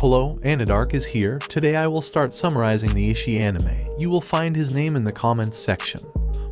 Hello, Anidark is here. Today I will start summarizing the Ishii anime. You will find his name in the comments section.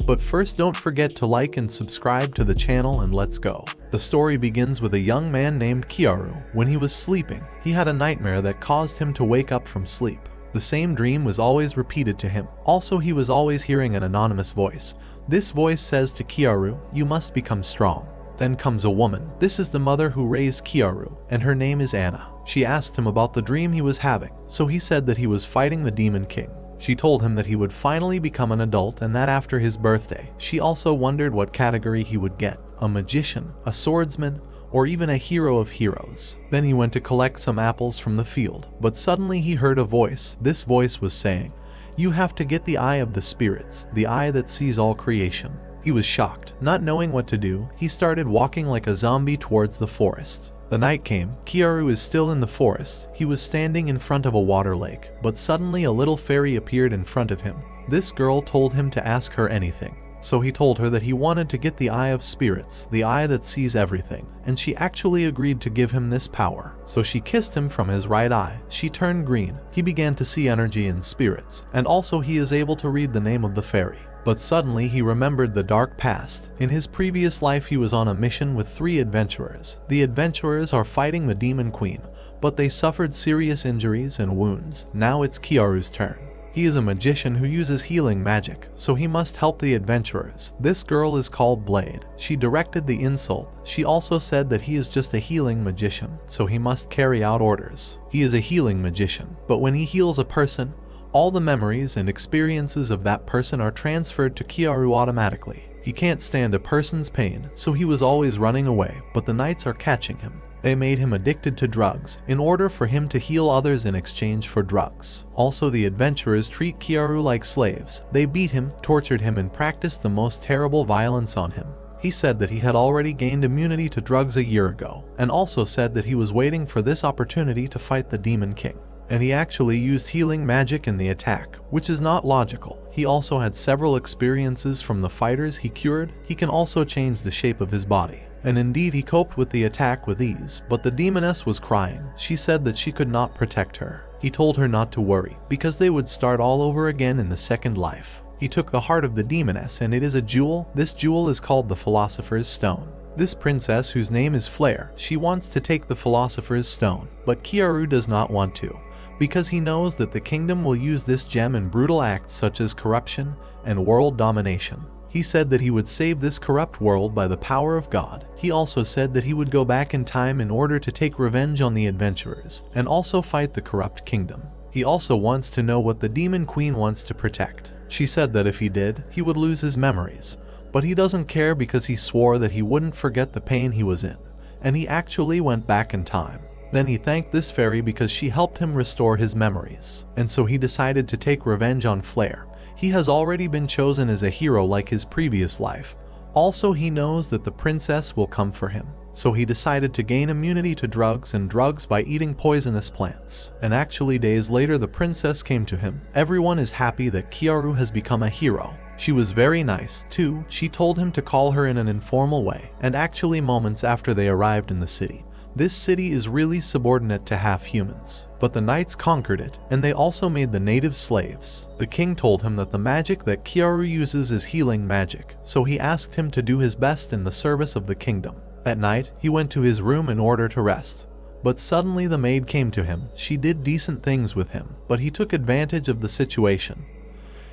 But first, don't forget to like and subscribe to the channel, and let's go. The story begins with a young man named Keyaru. When he was sleeping, he had a nightmare that caused him to wake up from sleep. The same dream was always repeated to him. Also, he was always hearing an anonymous voice. This voice says to Keyaru, "You must become strong." Then comes a woman. This is the mother who raised Keyaru, and her name is Anna. She asked him about the dream he was having, so he said that he was fighting the Demon King. She told him that he would finally become an adult and that after his birthday. She also wondered what category he would get: a magician, a swordsman, or even a hero of heroes. Then he went to collect some apples from the field, but suddenly he heard a voice. This voice was saying, "You have to get the eye of the spirits, the eye that sees all creation." He was shocked. Not knowing what to do, he started walking like a zombie towards the forest. The night came. Keyaru is still in the forest. He was standing in front of a water lake, but suddenly a little fairy appeared in front of him. This girl told him to ask her anything. So he told her that he wanted to get the eye of spirits, the eye that sees everything, and she actually agreed to give him this power. So she kissed him from his right eye. She turned green. He began to see energy and spirits, and also he is able to read the name of the fairy. But suddenly he remembered the dark past. In his previous life he was on a mission with 3 adventurers. The adventurers are fighting the Demon Queen, but they suffered serious injuries and wounds. Now it's Keyaru's turn. He is a magician who uses healing magic, so he must help the adventurers. This girl is called Blade. She directed the insult. She also said that he is just a healing magician, so he must carry out orders. He is a healing magician, but when he heals a person, all the memories and experiences of that person are transferred to Keyaru automatically. He can't stand a person's pain, so he was always running away, but the knights are catching him. They made him addicted to drugs in order for him to heal others in exchange for drugs. Also, the adventurers treat Keyaru like slaves. They beat him, tortured him, and practiced the most terrible violence on him. He said that he had already gained immunity to drugs a year ago, and also said that he was waiting for this opportunity to fight the Demon King. And he actually used healing magic in the attack, which is not logical. He also had several experiences from the fighters he cured. He can also change the shape of his body. And indeed he coped with the attack with ease, but the demoness was crying. She said that she could not protect her. He told her not to worry, because they would start all over again in the second life. He took the heart of the demoness, and it is a jewel. This jewel is called the Philosopher's Stone. This princess, whose name is Flare, she wants to take the Philosopher's Stone, but Keyaru does not want to, because he knows that the kingdom will use this gem in brutal acts such as corruption and world domination. He said that he would save this corrupt world by the power of God. He also said that he would go back in time in order to take revenge on the adventurers and also fight the corrupt kingdom. He also wants to know what the Demon Queen wants to protect. She said that if he did, he would lose his memories, but he doesn't care because he swore that he wouldn't forget the pain he was in, and he actually went back in time. Then he thanked this fairy because she helped him restore his memories, and so he decided to take revenge on Flare. He has already been chosen as a hero like his previous life. Also, he knows that the princess will come for him, so he decided to gain immunity to drugs by eating poisonous plants. And actually days later the princess came to him. Everyone is happy that Keyaru has become a hero. She was very nice too. She told him to call her in an informal way, and actually moments after they arrived in the city. This city is really subordinate to half-humans, but the knights conquered it, and they also made the native slaves. The king told him that the magic that Keyaru uses is healing magic, so he asked him to do his best in the service of the kingdom. At night, he went to his room in order to rest, but suddenly the maid came to him. She did decent things with him, but he took advantage of the situation.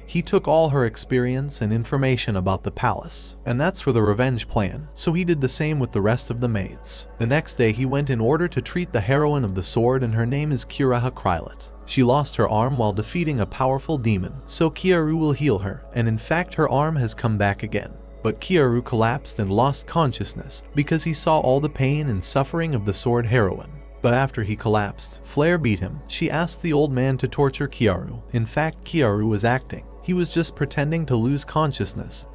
He took all her experience and information about the palace, and that's for the revenge plan, so he did the same with the rest of the maids. The next day he went in order to treat the heroine of the sword, and her name is Kiraha Krylet. She lost her arm while defeating a powerful demon, so Keyaru will heal her, and in fact her arm has come back again. But Keyaru collapsed and lost consciousness because he saw all the pain and suffering of the sword heroine. But after he collapsed, Flare beat him. She asked the old man to torture Keyaru. In fact, Keyaru was acting. He was just pretending to lose consciousness.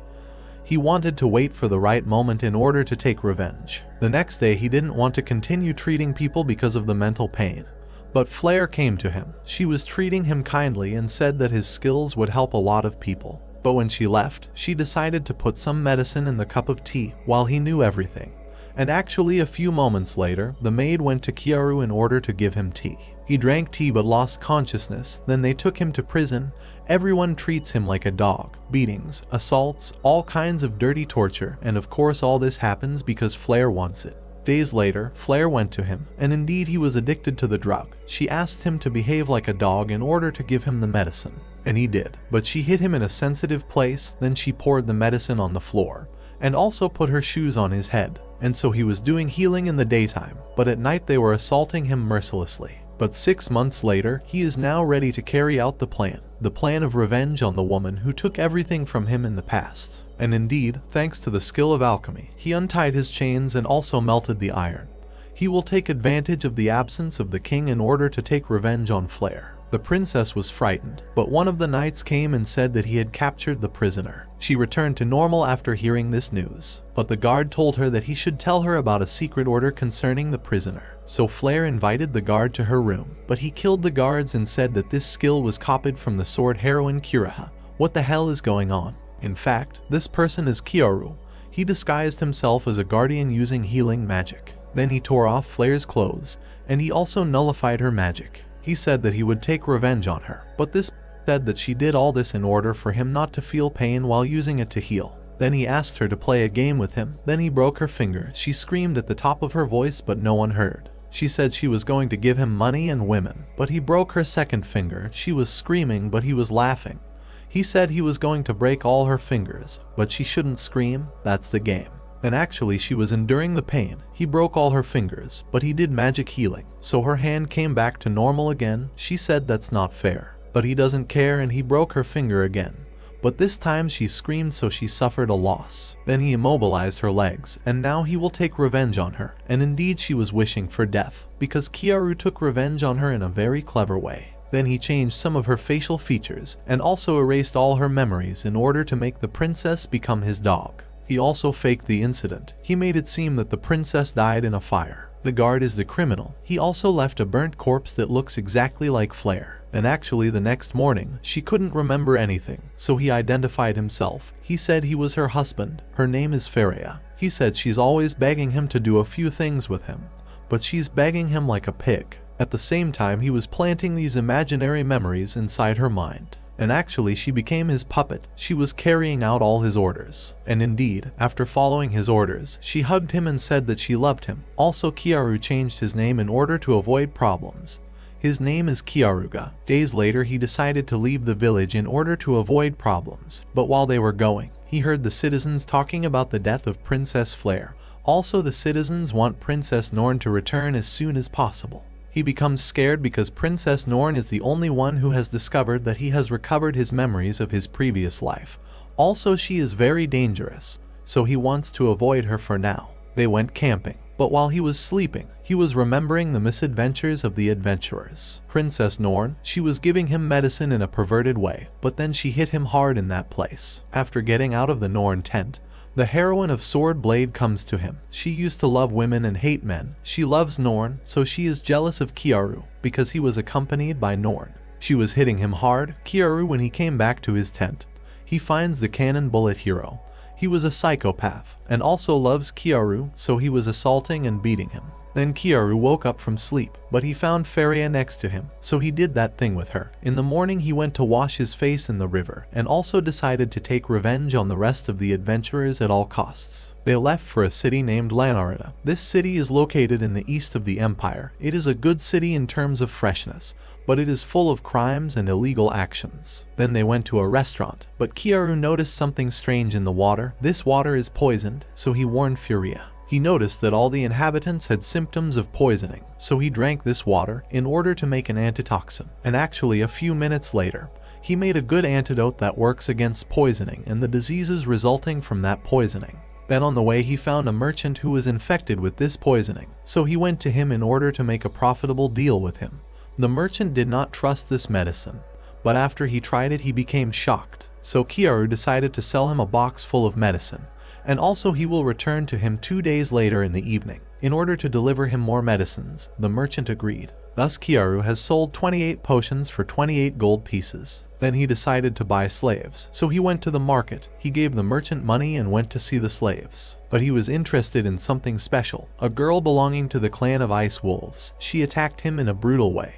He wanted to wait for the right moment in order to take revenge. The next day he didn't want to continue treating people because of the mental pain. But Flare came to him. She was treating him kindly and said that his skills would help a lot of people. But when she left, she decided to put some medicine in the cup of tea while he knew everything. And actually a few moments later, the maid went to Keyaru in order to give him tea. He drank tea but lost consciousness, then they took him to prison. Everyone treats him like a dog. Beatings, assaults, all kinds of dirty torture, and of course all this happens because Flair wants it. Days later, Flair went to him, and indeed he was addicted to the drug. She asked him to behave like a dog in order to give him the medicine, and he did. But she hit him in a sensitive place, then she poured the medicine on the floor, and also put her shoes on his head. And so he was doing healing in the daytime, but at night they were assaulting him mercilessly. But 6 months later, he is now ready to carry out the plan of revenge on the woman who took everything from him in the past. And indeed, thanks to the skill of alchemy, he untied his chains and also melted the iron. He will take advantage of the absence of the king in order to take revenge on Flair. The princess was frightened, but one of the knights came and said that he had captured the prisoner. She returned to normal after hearing this news, but the guard told her that he should tell her about a secret order concerning the prisoner. So Flair invited the guard to her room, but he killed the guards and said that this skill was copied from the sword heroine Kiraha. What the hell is going on? In fact, this person is Keyaru. He disguised himself as a guardian using healing magic. Then he tore off Flair's clothes, and he also nullified her magic. He said that he would take revenge on her, but this said that she did all this in order for him not to feel pain while using it to heal. Then he asked her to play a game with him, then he broke her finger. She screamed at the top of her voice but no one heard. She said she was going to give him money and women, but he broke her second finger. She was screaming but he was laughing. He said he was going to break all her fingers, but she shouldn't scream, that's the game. And actually she was enduring the pain. He broke all her fingers, but he did magic healing, so her hand came back to normal again. She said that's not fair, but he doesn't care and he broke her finger again. But this time she screamed so she suffered a loss. Then he immobilized her legs, and now he will take revenge on her. And indeed she was wishing for death, because Keyaru took revenge on her in a very clever way. Then he changed some of her facial features, and also erased all her memories in order to make the princess become his dog. He also faked the incident. He made it seem that the princess died in a fire. The guard is the criminal. He also left a burnt corpse that looks exactly like Flair. And actually the next morning, she couldn't remember anything, so he identified himself. He said he was her husband. Her name is Feria. He said she's always begging him to do a few things with him, but she's begging him like a pig. At the same time, he was planting these imaginary memories inside her mind. And actually she became his puppet. She was carrying out all his orders. And indeed, after following his orders, she hugged him and said that she loved him. Also Keyaru changed his name in order to avoid problems. His name is Keyaruga. Days later he decided to leave the village in order to avoid problems. But while they were going, he heard the citizens talking about the death of Princess Flair. Also the citizens want Princess Norn to return as soon as possible. He becomes scared because Princess Norn is the only one who has discovered that he has recovered his memories of his previous life. Also she is very dangerous, so he wants to avoid her for now. They went camping, but while he was sleeping, he was remembering the misadventures of the adventurers. Princess Norn, she was giving him medicine in a perverted way, but then she hit him hard in that place. After getting out of the Norn tent, the heroine of Sword Blade comes to him. She used to love women and hate men. She loves Norn, so she is jealous of Keyaru because he was accompanied by Norn. She was hitting him hard. Keyaru, when he came back to his tent, he finds the cannon bullet hero. He was a psychopath and also loves Keyaru, so he was assaulting and beating him. Then Keyaru woke up from sleep, but he found Feria next to him, so he did that thing with her. In the morning he went to wash his face in the river, and also decided to take revenge on the rest of the adventurers at all costs. They left for a city named Lanarita. This city is located in the east of the empire. It is a good city in terms of freshness, but it is full of crimes and illegal actions. Then they went to a restaurant, but Keyaru noticed something strange in the water. This water is poisoned, so he warned Feria. He noticed that all the inhabitants had symptoms of poisoning, so he drank this water in order to make an antitoxin. And actually a few minutes later, he made a good antidote that works against poisoning and the diseases resulting from that poisoning. Then on the way he found a merchant who was infected with this poisoning, so he went to him in order to make a profitable deal with him. The merchant did not trust this medicine, but after he tried it he became shocked, so Keyaru decided to sell him a box full of medicine. And also he will return to him 2 days later in the evening, in order to deliver him more medicines. The merchant agreed. Thus Keyaru has sold 28 potions for 28 gold pieces. Then he decided to buy slaves, so he went to the market. He gave the merchant money and went to see the slaves. But he was interested in something special, a girl belonging to the clan of Ice Wolves. She attacked him in a brutal way,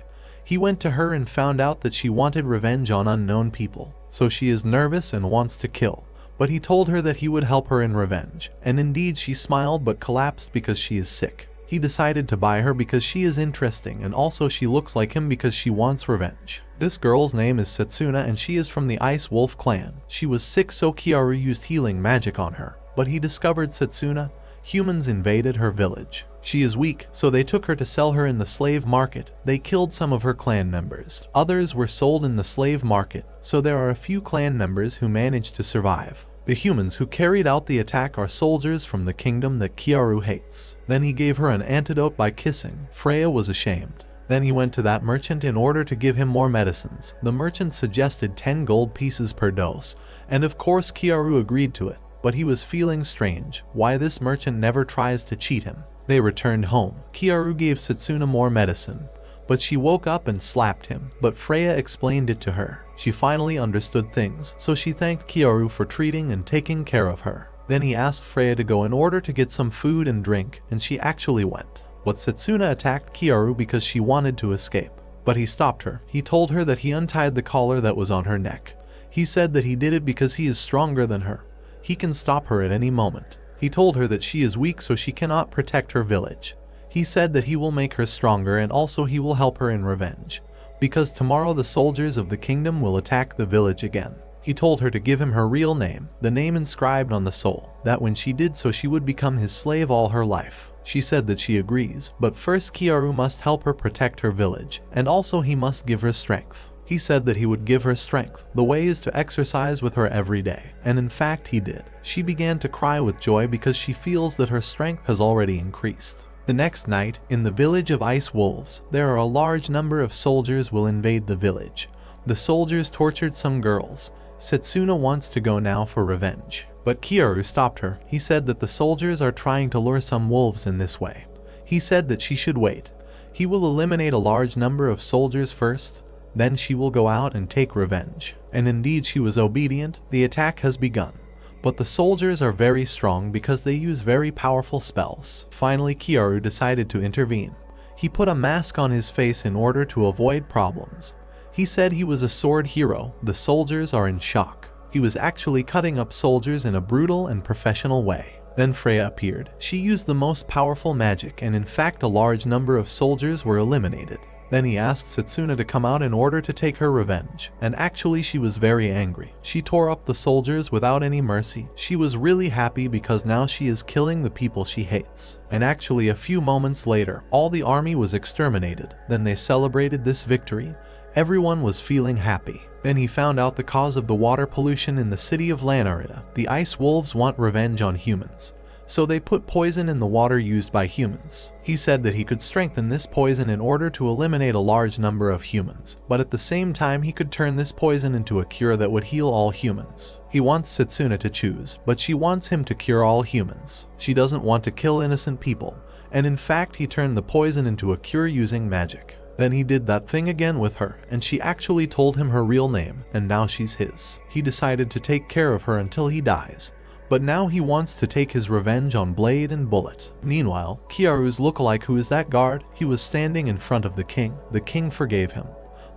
He went to her and found out that she wanted revenge on unknown people, so she is nervous and wants to kill. But he told her that he would help her in revenge, and indeed she smiled but collapsed because she is sick. He decided to buy her because she is interesting and also she looks like him because she wants revenge. This girl's name is Setsuna and she is from the Ice Wolf clan. She was sick, so Keyaru used healing magic on her. But he discovered Setsuna. Humans invaded her village. She is weak, so they took her to sell her in the slave market. They killed some of her clan members. Others were sold in the slave market, so there are a few clan members who managed to survive. The humans who carried out the attack are soldiers from the kingdom that Keyaru hates. Then he gave her an antidote by kissing. Freya was ashamed. Then he went to that merchant in order to give him more medicines. The merchant suggested 10 gold pieces per dose, and of course Keyaru agreed to it. But he was feeling strange. Why this merchant never tries to cheat him? They returned home. Keyaru gave Setsuna more medicine, but she woke up and slapped him. But Freya explained it to her. She finally understood things, so she thanked Keyaru for treating and taking care of her. Then he asked Freya to go in order to get some food and drink, and she actually went. But Setsuna attacked Keyaru because she wanted to escape. But he stopped her. He told her that he untied the collar that was on her neck. He said that he did it because he is stronger than her. He can stop her at any moment. He told her that she is weak, so she cannot protect her village. He said that he will make her stronger and also he will help her in revenge, because tomorrow the soldiers of the kingdom will attack the village again. He told her to give him her real name, the name inscribed on the soul, that when she did so she would become his slave all her life. She said that she agrees, but first Keyaru must help her protect her village, and also he must give her strength. He said that he would give her strength. The way is to exercise with her every day, and in fact he did. She began to cry with joy because she feels that her strength has already increased. The next night, in the village of Ice Wolves, there are a large number of soldiers will invade the village. The soldiers tortured some girls. Setsuna wants to go now for revenge. But Keyaru stopped her. He said that the soldiers are trying to lure some wolves in this way. He said that she should wait. He will eliminate a large number of soldiers first, then she will go out and take revenge. And indeed she was obedient. The attack has begun. But the soldiers are very strong because they use very powerful spells. Finally Keyaru decided to intervene. He put a mask on his face in order to avoid problems. He said he was a sword hero. The soldiers are in shock. He was actually cutting up soldiers in a brutal and professional way. Then Freya appeared. She used the most powerful magic and in fact a large number of soldiers were eliminated. Then he asked Setsuna to come out in order to take her revenge, and actually she was very angry. She tore up the soldiers without any mercy. She was really happy because now she is killing the people she hates. And actually a few moments later, all the army was exterminated. Then they celebrated this victory. Everyone was feeling happy. Then he found out the cause of the water pollution in the city of Lanarida. The Ice Wolves want revenge on humans, so they put poison in the water used by humans. He said that he could strengthen this poison in order to eliminate a large number of humans, but at the same time he could turn this poison into a cure that would heal all humans. He wants Setsuna to choose, but she wants him to cure all humans. She doesn't want to kill innocent people, and in fact he turned the poison into a cure using magic. Then he did that thing again with her, and she actually told him her real name, and now she's his. He decided to take care of her until he dies. But now he wants to take his revenge on Blade and Bullet. Meanwhile, Keyaru's lookalike, who is that guard, he was standing in front of the king. The king forgave him,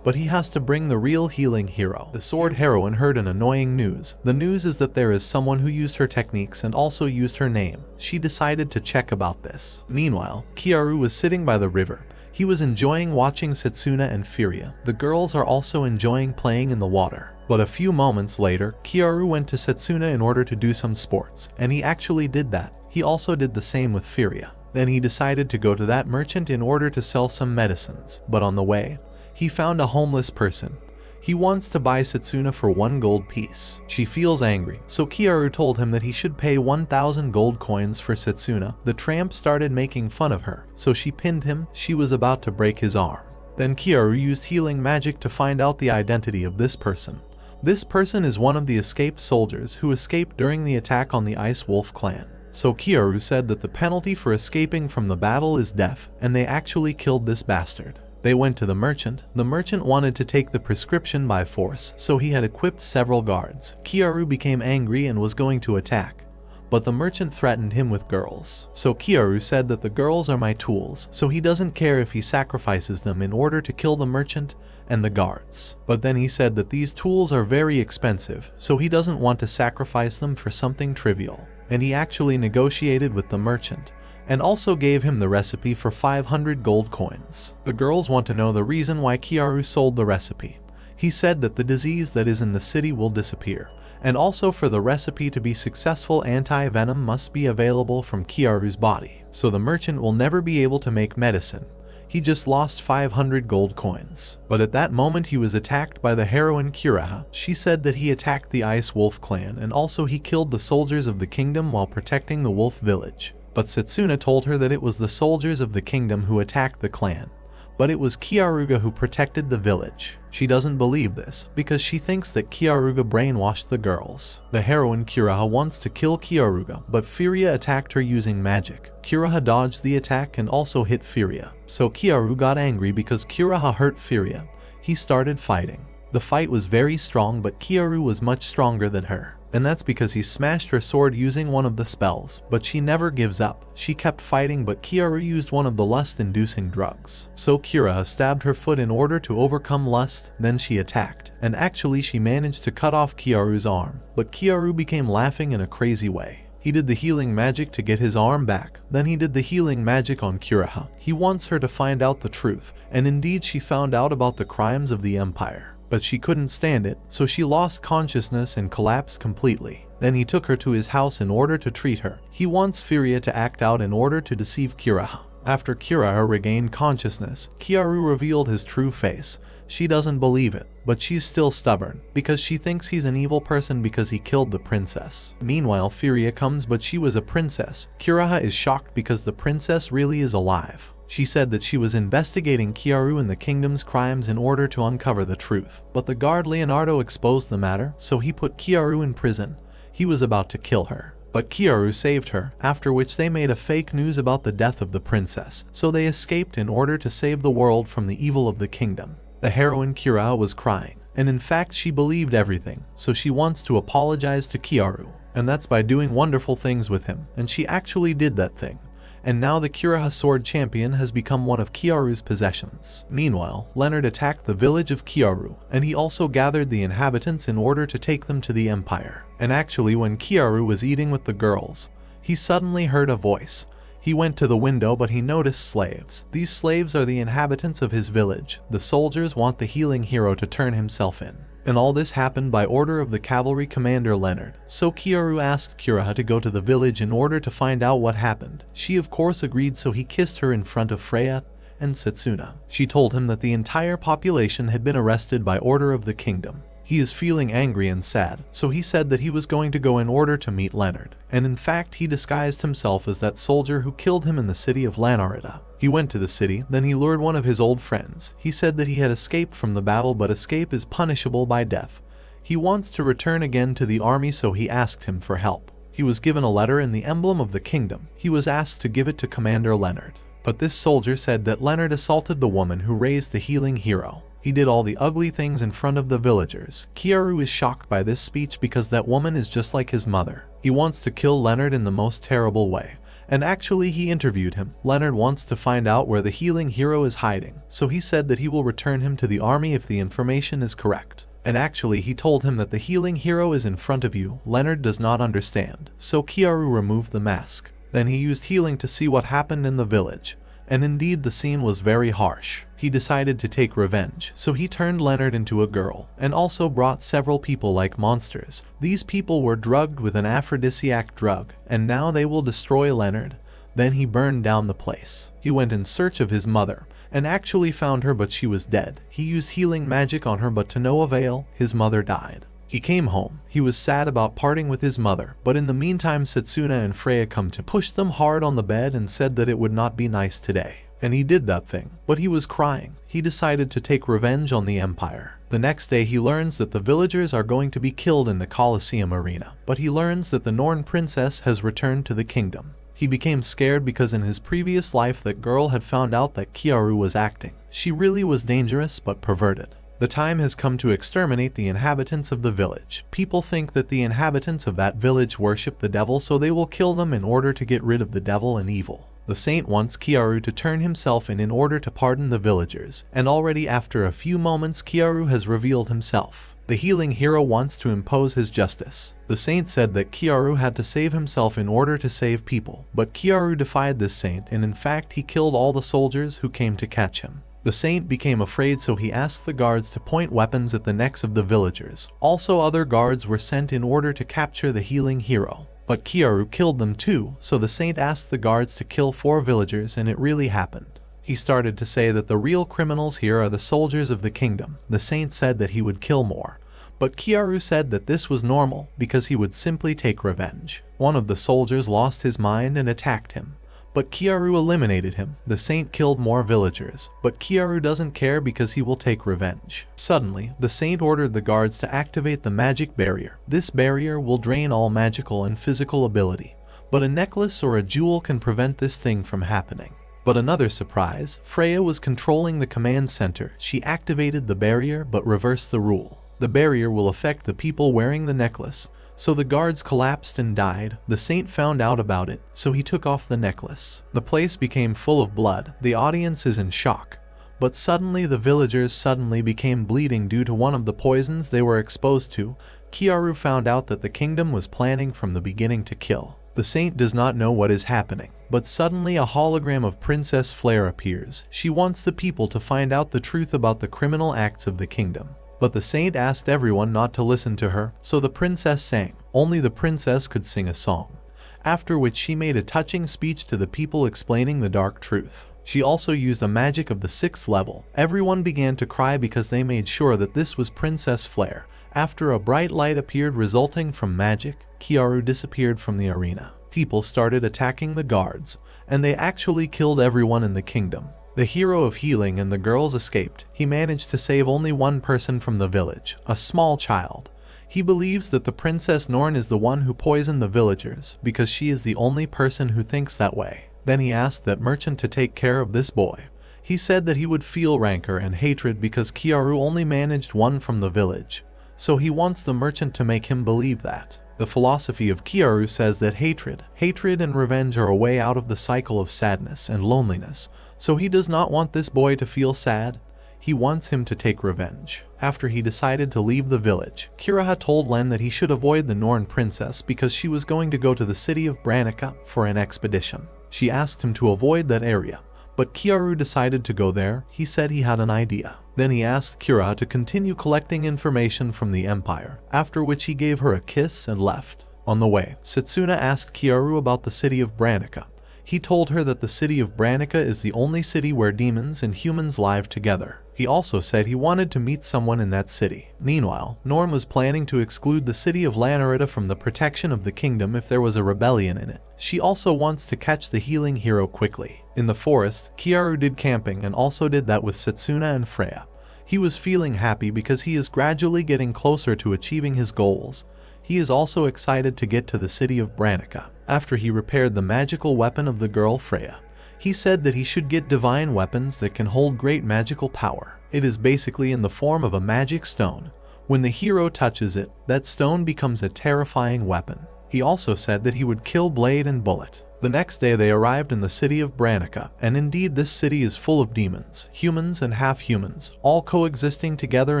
but he has to bring the real healing hero. The sword heroine heard an annoying news. The news is that there is someone who used her techniques and also used her name. She decided to check about this. Meanwhile, Keyaru was sitting by the river. He was enjoying watching Setsuna and Furia. The girls are also enjoying playing in the water. But a few moments later, Keyaru went to Setsuna in order to do some sports, and he actually did that. He also did the same with Furia. Then he decided to go to that merchant in order to sell some medicines, but on the way, he found a homeless person. He wants to buy Setsuna for 1 gold piece. She feels angry, so Keyaru told him that he should pay 1,000 gold coins for Setsuna. The tramp started making fun of her, so she pinned him. She was about to break his arm. Then Keyaru used healing magic to find out the identity of this person. This person is one of the escaped soldiers who escaped during the attack on the Ice Wolf clan. So Keyaru said that the penalty for escaping from the battle is death, and they actually killed this bastard. They went to the merchant. The merchant wanted to take the prescription by force, so he had equipped several guards. Keyaru became angry and was going to attack, but the merchant threatened him with girls. So Keyaru said that the girls are my tools, so he doesn't care if he sacrifices them in order to kill the merchant and the guards. But then he said that these tools are very expensive, so he doesn't want to sacrifice them for something trivial. And he actually negotiated with the merchant, and also gave him the recipe for 500 gold coins. The girls want to know the reason why Keyaru sold the recipe. He said that the disease that is in the city will disappear, and also for the recipe to be successful, anti-venom must be available from Keyaru's body, so the merchant will never be able to make medicine. He just lost 500 gold coins. But at that moment he was attacked by the heroine Kiraha. She said that he attacked the Ice Wolf clan, and also he killed the soldiers of the kingdom while protecting the wolf village. But Setsuna told her that it was the soldiers of the kingdom who attacked the clan, but it was Keyaruga who protected the village. She doesn't believe this, because she thinks that Keyaruga brainwashed the girls. The heroine Kiraha wants to kill Keyaruga, but Furia attacked her using magic. Kiraha dodged the attack and also hit Furia. So Keyaru got angry because Kiraha hurt Furia. He started fighting. The fight was very strong, but Keyaru was much stronger than her. And that's because he smashed her sword using one of the spells, but she never gives up. She kept fighting, but Keyaru used one of the lust-inducing drugs. So Kiraha stabbed her foot in order to overcome lust, then she attacked. And actually she managed to cut off Keyaru's arm, but Keyaru became laughing in a crazy way. He did the healing magic to get his arm back, then he did the healing magic on Kiraha. He wants her to find out the truth, and indeed she found out about the crimes of the empire. But she couldn't stand it, so she lost consciousness and collapsed completely. Then he took her to his house in order to treat her. He wants Furia to act out in order to deceive Kiraha. After Kiraha regained consciousness, Keyaru revealed his true face. She doesn't believe it, but she's still stubborn, because she thinks he's an evil person because he killed the princess. Meanwhile, Furia comes, but she was a princess. Kiraha is shocked because the princess really is alive. She said that she was investigating Keyaru and the kingdom's crimes in order to uncover the truth. But the guard Leonardo exposed the matter, so he put Keyaru in prison. He was about to kill her, but Keyaru saved her, after which they made a fake news about the death of the princess, so they escaped in order to save the world from the evil of the kingdom. The heroine Kiraha was crying, and in fact she believed everything, so she wants to apologize to Keyaru, and that's by doing wonderful things with him, and she actually did that thing. And now the Kiraha sword champion has become one of Keyaru's possessions. Meanwhile, Leonard attacked the village of Keyaru, and he also gathered the inhabitants in order to take them to the empire. And actually, when Keyaru was eating with the girls, he suddenly heard a voice. He went to the window, but he noticed slaves. These slaves are the inhabitants of his village. The soldiers want the healing hero to turn himself in. And all this happened by order of the cavalry commander Leonard. So Keyaru asked Kiraha to go to the village in order to find out what happened. She of course agreed, so he kissed her in front of Freya and Setsuna. She told him that the entire population had been arrested by order of the kingdom. He is feeling angry and sad, so he said that he was going to go in order to meet Leonard. And in fact he disguised himself as that soldier who killed him in the city of Lanarida. He went to the city, then he lured one of his old friends. He said that he had escaped from the battle, but escape is punishable by death. He wants to return again to the army, so he asked him for help. He was given a letter in the emblem of the kingdom. He was asked to give it to Commander Leonard. But this soldier said that Leonard assaulted the woman who raised the healing hero. He did all the ugly things in front of the villagers. Keyaru is shocked by this speech because that woman is just like his mother. He wants to kill Leonard in the most terrible way. And actually he interviewed him. Leonard wants to find out where the healing hero is hiding, so he said that he will return him to the army if the information is correct. And actually he told him that the healing hero is in front of you. Leonard does not understand, so Keyaru removed the mask. Then he used healing to see what happened in the village. And indeed the scene was very harsh. He decided to take revenge, so he turned Leonard into a girl, and also brought several people like monsters. These people were drugged with an aphrodisiac drug, and now they will destroy Leonard. Then he burned down the place. He went in search of his mother, and actually found her, but she was dead. He used healing magic on her, but to no avail. His mother died. He came home. He was sad about parting with his mother, but in the meantime Setsuna and Freya come to push them hard on the bed and said that it would not be nice today. And he did that thing, but he was crying. He decided to take revenge on the empire. The next day he learns that the villagers are going to be killed in the Colosseum arena, but he learns that the Norn princess has returned to the kingdom. He became scared because in his previous life that girl had found out that Keyaru was acting. She really was dangerous but perverted. The time has come to exterminate the inhabitants of the village. People think that the inhabitants of that village worship the devil, so they will kill them in order to get rid of the devil and evil. The saint wants Keyaru to turn himself in order to pardon the villagers, and already after a few moments Keyaru has revealed himself. The healing hero wants to impose his justice. The saint said that Keyaru had to save himself in order to save people, but Keyaru defied this saint, and in fact he killed all the soldiers who came to catch him. The saint became afraid, so he asked the guards to point weapons at the necks of the villagers. Also, other guards were sent in order to capture the healing hero. But Keyaru killed them too, so the saint asked the guards to kill 4 villagers, and it really happened. He started to say that the real criminals here are the soldiers of the kingdom. The saint said that he would kill more, but Keyaru said that this was normal because he would simply take revenge. One of the soldiers lost his mind and attacked him, but Keyaru eliminated him. The saint killed more villagers, but Keyaru doesn't care because he will take revenge. Suddenly, the saint ordered the guards to activate the magic barrier. This barrier will drain all magical and physical ability, but a necklace or a jewel can prevent this thing from happening. But another surprise, Freya was controlling the command center. She activated the barrier but reversed the rule. The barrier will affect the people wearing the necklace, so the guards collapsed and died. The saint found out about it, so he took off the necklace. The place became full of blood. The audience is in shock. But suddenly the villagers became bleeding due to one of the poisons they were exposed to. Keyaru found out that the kingdom was planning from the beginning to kill. The saint does not know what is happening, but suddenly a hologram of Princess Flare appears. She wants the people to find out the truth about the criminal acts of the kingdom. But the saint asked everyone not to listen to her, so the princess sang. Only the princess could sing a song, after which she made a touching speech to the people explaining the dark truth. She also used a magic of the 6th level. Everyone began to cry because they made sure that this was Princess Flare. After a bright light appeared resulting from magic, Keyaru disappeared from the arena. People started attacking the guards, and they actually killed everyone in the kingdom. The hero of healing and the girls escaped. He managed to save only one person from the village, a small child. He believes that the Princess Norn is the one who poisoned the villagers because she is the only person who thinks that way. Then he asked that merchant to take care of this boy. He said that he would feel rancor and hatred because Keyaru only managed one from the village, so he wants the merchant to make him believe that. The philosophy of Keyaru says that hatred and revenge are a way out of the cycle of sadness and loneliness, so he does not want this boy to feel sad. He wants him to take revenge. After he decided to leave the village, Kiraha told Len that he should avoid the Norn princess because she was going to go to the city of Branica for an expedition. She asked him to avoid that area, but Keyaru decided to go there. He said he had an idea. Then he asked Kiraha to continue collecting information from the Empire, after which he gave her a kiss and left. On the way, Setsuna asked Keyaru about the city of Branica. He told her that the city of Branica is the only city where demons and humans live together. He also said he wanted to meet someone in that city. Meanwhile, Norm was planning to exclude the city of Lanarita from the protection of the kingdom if there was a rebellion in it. She also wants to catch the healing hero quickly. In the forest, Keyaru did camping and also did that with Setsuna and Freya. He was feeling happy because he is gradually getting closer to achieving his goals. He is also excited to get to the city of Branica. After he repaired the magical weapon of the girl Freya, he said that he should get divine weapons that can hold great magical power. It is basically in the form of a magic stone. When the hero touches it, that stone becomes a terrifying weapon. He also said that he would kill Blade and Bullet. The next day they arrived in the city of Branica, and indeed this city is full of demons, humans and half-humans, all coexisting together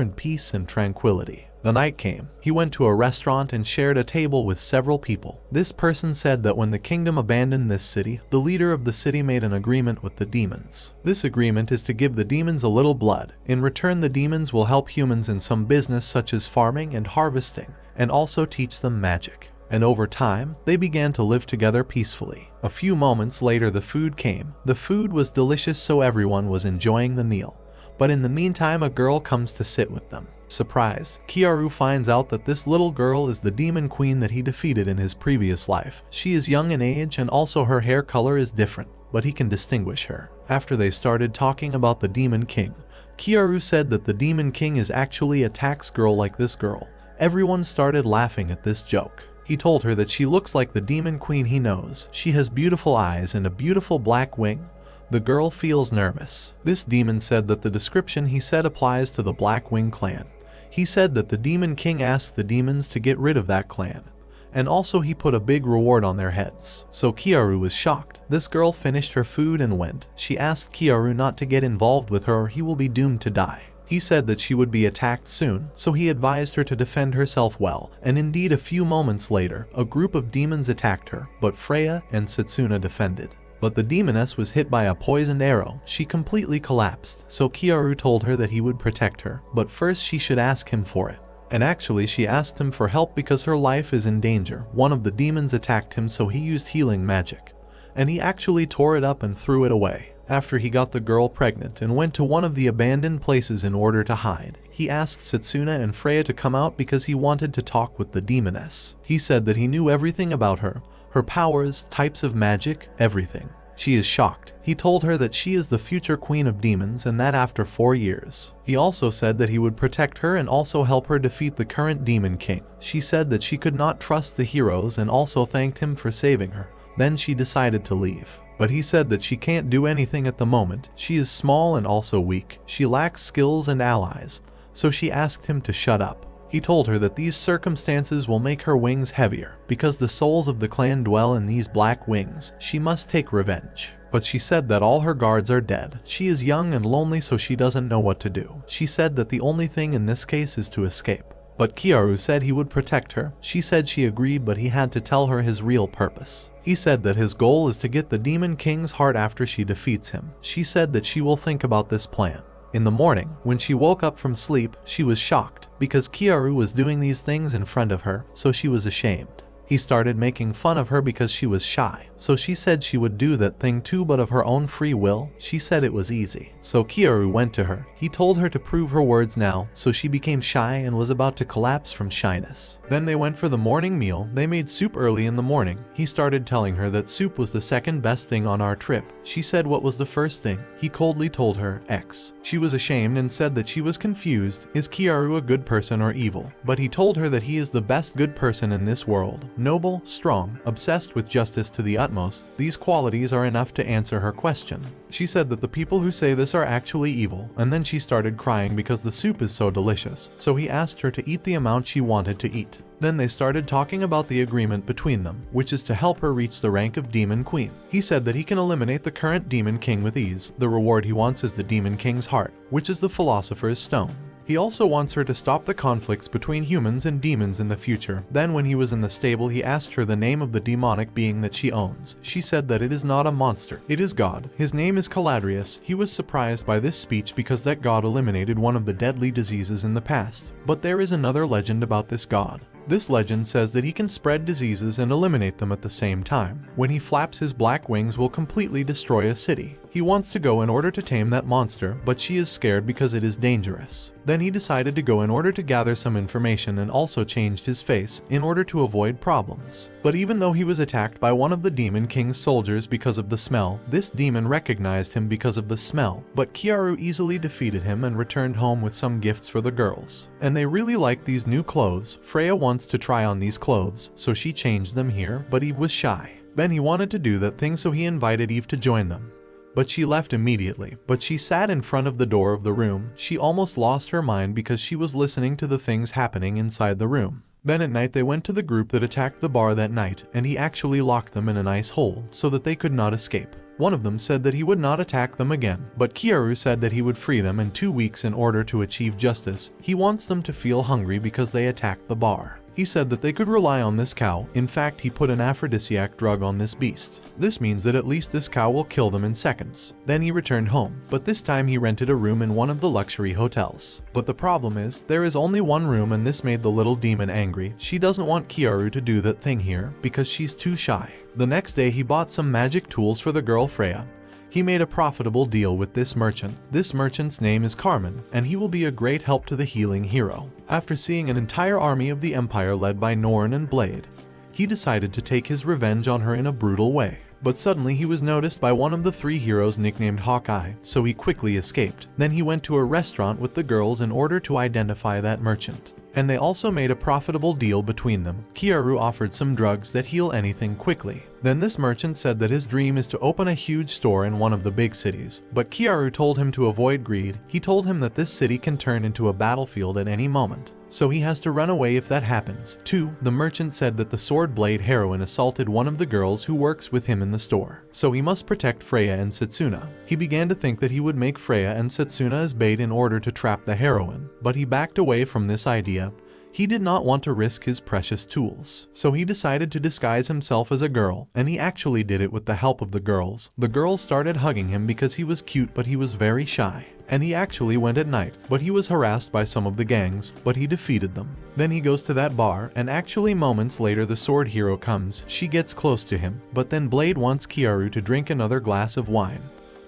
in peace and tranquility. The night came. He went to a restaurant and shared a table with several people. This person said that when the kingdom abandoned this city, the leader of the city made an agreement with the demons. This agreement is to give the demons a little blood. In return, the demons will help humans in some business such as farming and harvesting, and also teach them magic. And over time, they began to live together peacefully. A few moments later the food came. The food was delicious, so everyone was enjoying the meal. But in the meantime, a girl comes to sit with them. Surprised, Keyaru finds out that this little girl is the demon queen that he defeated in his previous life. She is young in age and also her hair color is different, but he can distinguish her. After they started talking about the demon king, Keyaru said that the demon king is actually a tax girl like this girl. Everyone started laughing at this joke. He told her that she looks like the demon queen he knows. She has beautiful eyes and a beautiful black wing. The girl feels nervous. This demon said that the description he said applies to the Black Wing clan. He said that the Demon King asked the demons to get rid of that clan. And also he put a big reward on their heads. So Keyaru was shocked. This girl finished her food and went. She asked Keyaru not to get involved with her or he will be doomed to die. He said that she would be attacked soon, so he advised her to defend herself well, and indeed a few moments later, a group of demons attacked her, but Freya and Setsuna defended. But the demoness was hit by a poisoned arrow. She completely collapsed, so Keyaru told her that he would protect her, but first she should ask him for it. And actually she asked him for help because her life is in danger. One of the demons attacked him, so he used healing magic. And he actually tore it up and threw it away. After he got the girl pregnant and went to one of the abandoned places in order to hide, he asked Setsuna and Freya to come out because he wanted to talk with the demoness. He said that he knew everything about her powers, types of magic, everything. She is shocked. He told her that she is the future queen of demons and that after 4 years. He also said that he would protect her and also help her defeat the current demon king. She said that she could not trust the heroes and also thanked him for saving her. Then she decided to leave. But he said that she can't do anything at the moment. She is small and also weak. She lacks skills and allies. So she asked him to shut up. He told her that these circumstances will make her wings heavier. Because the souls of the clan dwell in these black wings, she must take revenge. But she said that all her guards are dead. She is young and lonely, so she doesn't know what to do. She said that the only thing in this case is to escape. But Keyaru said he would protect her. She said she agreed, but he had to tell her his real purpose. He said that his goal is to get the Demon King's heart after she defeats him. She said that she will think about this plan. In the morning, when she woke up from sleep, she was shocked because Keyaru was doing these things in front of her, so she was ashamed. He started making fun of her because she was shy, so she said she would do that thing too, but of her own free will. She said it was easy. So Keyaru went to her. He told her to prove her words now, so she became shy and was about to collapse from shyness. Then they went for the morning meal. They made soup early in the morning. He started telling her that soup was the second best thing on our trip. She said what was the first thing. He coldly told her X. She was ashamed and said that she was confused. Is Keyaru a good person or evil? But he told her that he is the best good person in this world. Noble, strong, obsessed with justice to the utmost. These qualities are enough to answer her question. She said that the people who say this are actually evil, and then she started crying because the soup is so delicious, so he asked her to eat the amount she wanted to eat. Then they started talking about the agreement between them, which is to help her reach the rank of Demon Queen. He said that he can eliminate the current Demon King with ease. The reward he wants is the Demon King's heart, which is the Philosopher's Stone. He also wants her to stop the conflicts between humans and demons in the future. Then when he was in the stable, he asked her the name of the demonic being that she owns. She said that it is not a monster, it is God. His name is Caladrius. He was surprised by this speech because that god eliminated one of the deadly diseases in the past. But there is another legend about this god. This legend says that he can spread diseases and eliminate them at the same time. When he flaps, his black wings will completely destroy a city. He wants to go in order to tame that monster, but she is scared because it is dangerous. Then he decided to go in order to gather some information and also changed his face in order to avoid problems. But even though he was attacked by one of the Demon King's soldiers because of the smell, this demon recognized him because of the smell. But Keyaru easily defeated him and returned home with some gifts for the girls. And they really liked these new clothes. Freya wants to try on these clothes, so she changed them here, but Eve was shy. Then he wanted to do that thing, so he invited Eve to join them. But she left immediately. But she sat in front of the door of the room. She almost lost her mind because she was listening to the things happening inside the room. Then at night they went to the group that attacked the bar that night, and he actually locked them in a nice hole so that they could not escape. One of them said that he would not attack them again, but Keyaru said that he would free them in 2 weeks in order to achieve justice. He wants them to feel hungry because they attacked the bar. He said that they could rely on this cow. In fact, he put an aphrodisiac drug on this beast. This means that at least this cow will kill them in seconds. Then he returned home, but this time he rented a room in one of the luxury hotels. But the problem is, there is only one room, and this made the little demon angry. She doesn't want Keyaru to do that thing here because she's too shy. The next day he bought some magic tools for the girl Freya. He made a profitable deal with this merchant. This merchant's name is Carmen, and he will be a great help to the healing hero. After seeing an entire army of the Empire led by Norn and Blade, he decided to take his revenge on her in a brutal way. But suddenly he was noticed by one of the three heroes nicknamed Hawkeye, so he quickly escaped. Then he went to a restaurant with the girls in order to identify that merchant. And they also made a profitable deal between them. Keyaru offered some drugs that heal anything quickly. Then this merchant said that his dream is to open a huge store in one of the big cities. But Keyaru told him to avoid greed. He told him that this city can turn into a battlefield at any moment, so he has to run away if that happens. 2. The merchant said that the sword blade heroine assaulted one of the girls who works with him in the store, so he must protect Freya and Setsuna. He began to think that he would make Freya and Setsuna as bait in order to trap the heroine, but he backed away from this idea. He did not want to risk his precious tools, so he decided to disguise himself as a girl, and he actually did it with the help of the girls. The girls started hugging him because he was cute, but he was very shy. And he actually went at night, but he was harassed by some of the gangs, but he defeated them. Then he goes to that bar, and actually moments later the sword hero comes. She gets close to him, but then Blade wants Keyaru to drink another glass of wine.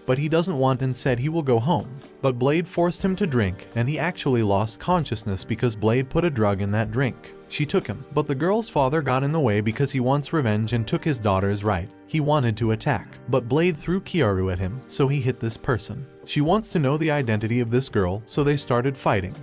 But he doesn't want and said he will go home. But Blade forced him to drink, and he actually lost consciousness because Blade put a drug in that drink. She took him, but the girl's father got in the way because he wants revenge and took his daughter's right. He wanted to attack, but Blade threw Keyaru at him, so he hit this person. She wants to know the identity of this girl, so they started fighting.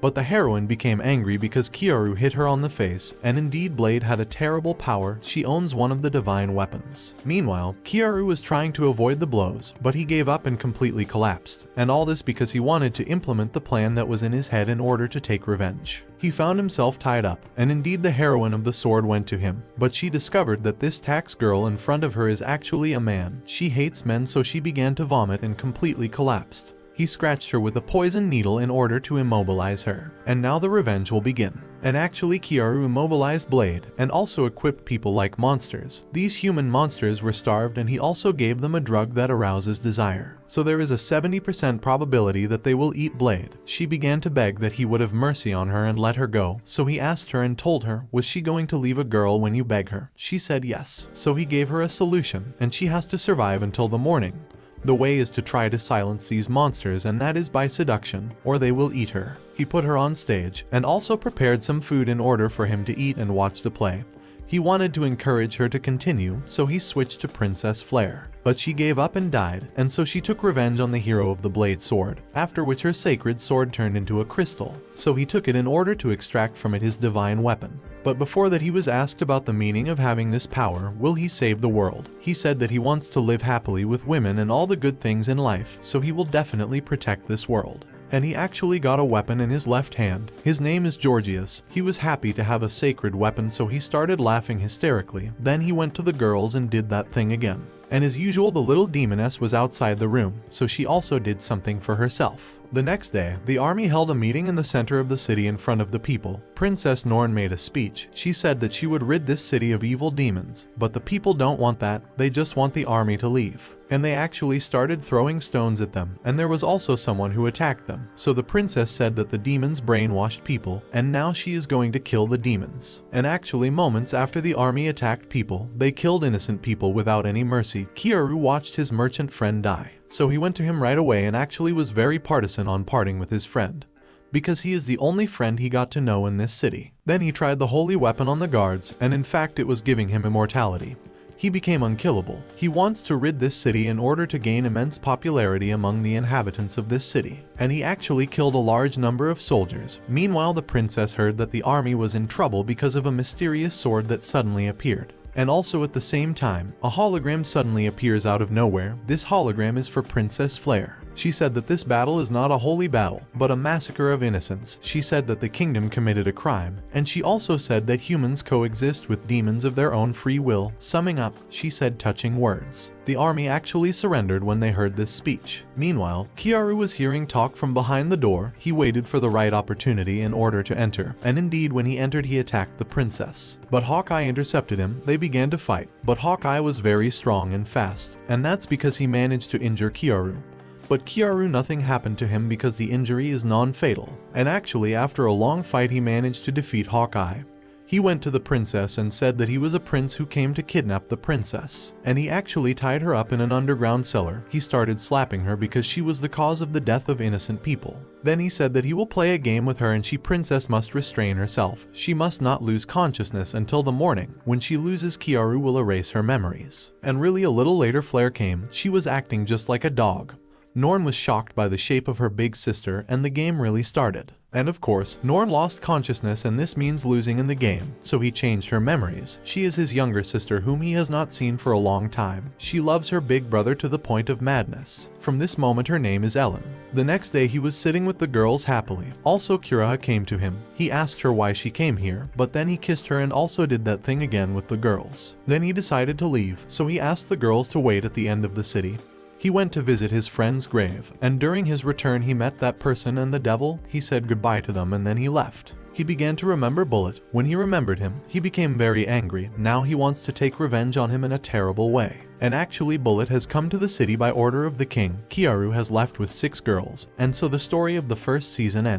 But the heroine became angry because Keyaru hit her on the face, and indeed Blade had a terrible power. She owns one of the divine weapons. Meanwhile, Keyaru was trying to avoid the blows, but he gave up and completely collapsed. And all this because he wanted to implement the plan that was in his head in order to take revenge. He found himself tied up, and indeed the heroine of the sword went to him, but she discovered that this tax girl in front of her is actually a man. She hates men, so she began to vomit and completely collapsed. He scratched her with a poison needle in order to immobilize her, and now the revenge will begin. And actually Keyaru immobilized Blade, and also equipped people like monsters. These human monsters were starved, and he also gave them a drug that arouses desire. So there is a 70% probability that they will eat Blade. She began to beg that he would have mercy on her and let her go, so he asked her and told her, was she going to leave a girl when you beg her? She said yes. So he gave her a solution, and she has to survive until the morning. The way is to try to silence these monsters, and that is by seduction, or they will eat her. He put her on stage, and also prepared some food in order for him to eat and watch the play. He wanted to encourage her to continue, so he switched to Princess Flare. But she gave up and died, and so she took revenge on the hero of the blade sword, after which her sacred sword turned into a crystal. So he took it in order to extract from it his divine weapon. But before that, he was asked about the meaning of having this power. Will he save the world? He said that he wants to live happily with women and all the good things in life, so he will definitely protect this world. And he actually got a weapon in his left hand. His name is Georgius. He was happy to have a sacred weapon, so he started laughing hysterically. Then he went to the girls and did that thing again. And as usual, the little demoness was outside the room, so she also did something for herself. The next day, the army held a meeting in the center of the city in front of the people. Princess Norn made a speech. She said that she would rid this city of evil demons, but the people don't want that. They just want the army to leave. And they actually started throwing stones at them, and there was also someone who attacked them. So the princess said that the demons brainwashed people, and now she is going to kill the demons. And actually, moments after the army attacked people, they killed innocent people without any mercy. Keyaru watched his merchant friend die, so he went to him right away and actually was very partisan on parting with his friend, because he is the only friend he got to know in this city. Then he tried the holy weapon on the guards, and in fact it was giving him immortality. He became unkillable. He wants to rid this city in order to gain immense popularity among the inhabitants of this city. And he actually killed a large number of soldiers. Meanwhile, the princess heard that the army was in trouble because of a mysterious sword that suddenly appeared. And also at the same time, a hologram suddenly appears out of nowhere. This hologram is for Princess Flare. She said that this battle is not a holy battle, but a massacre of innocents. She said that the kingdom committed a crime, and she also said that humans coexist with demons of their own free will. Summing up, she said touching words. The army actually surrendered when they heard this speech. Meanwhile, Keyaru was hearing talk from behind the door. He waited for the right opportunity in order to enter, and indeed when he entered he attacked the princess. But Hawkeye intercepted him. They began to fight, but Hawkeye was very strong and fast, and that's because he managed to injure Keyaru. But Keyaru, nothing happened to him because the injury is non-fatal, and actually after a long fight he managed to defeat Hawkeye. He went to the princess and said that he was a prince who came to kidnap the princess, and he actually tied her up in an underground cellar. He started slapping her because she was the cause of the death of innocent people. Then he said that he will play a game with her and princess must restrain herself. She must not lose consciousness until the morning. When she loses, Keyaru will erase her memories. And really a little later Flare came. She was acting just like a dog. Norn was shocked by the shape of her big sister and the game really started. And of course, Norn lost consciousness and this means losing in the game, so he changed her memories. She is his younger sister whom he has not seen for a long time. She loves her big brother to the point of madness. From this moment her name is Ellen. The next day he was sitting with the girls happily. Also Kuraha came to him. He asked her why she came here, but then he kissed her and also did that thing again with the girls. Then he decided to leave, so he asked the girls to wait at the end of the city. He went to visit his friend's grave, and during his return he met that person and the devil. He said goodbye to them and then he left. He began to remember Bullet. When he remembered him, he became very angry. Now he wants to take revenge on him in a terrible way. And actually Bullet has come to the city by order of the king. Keyaru has left with 6 girls, and so the story of the first season ends.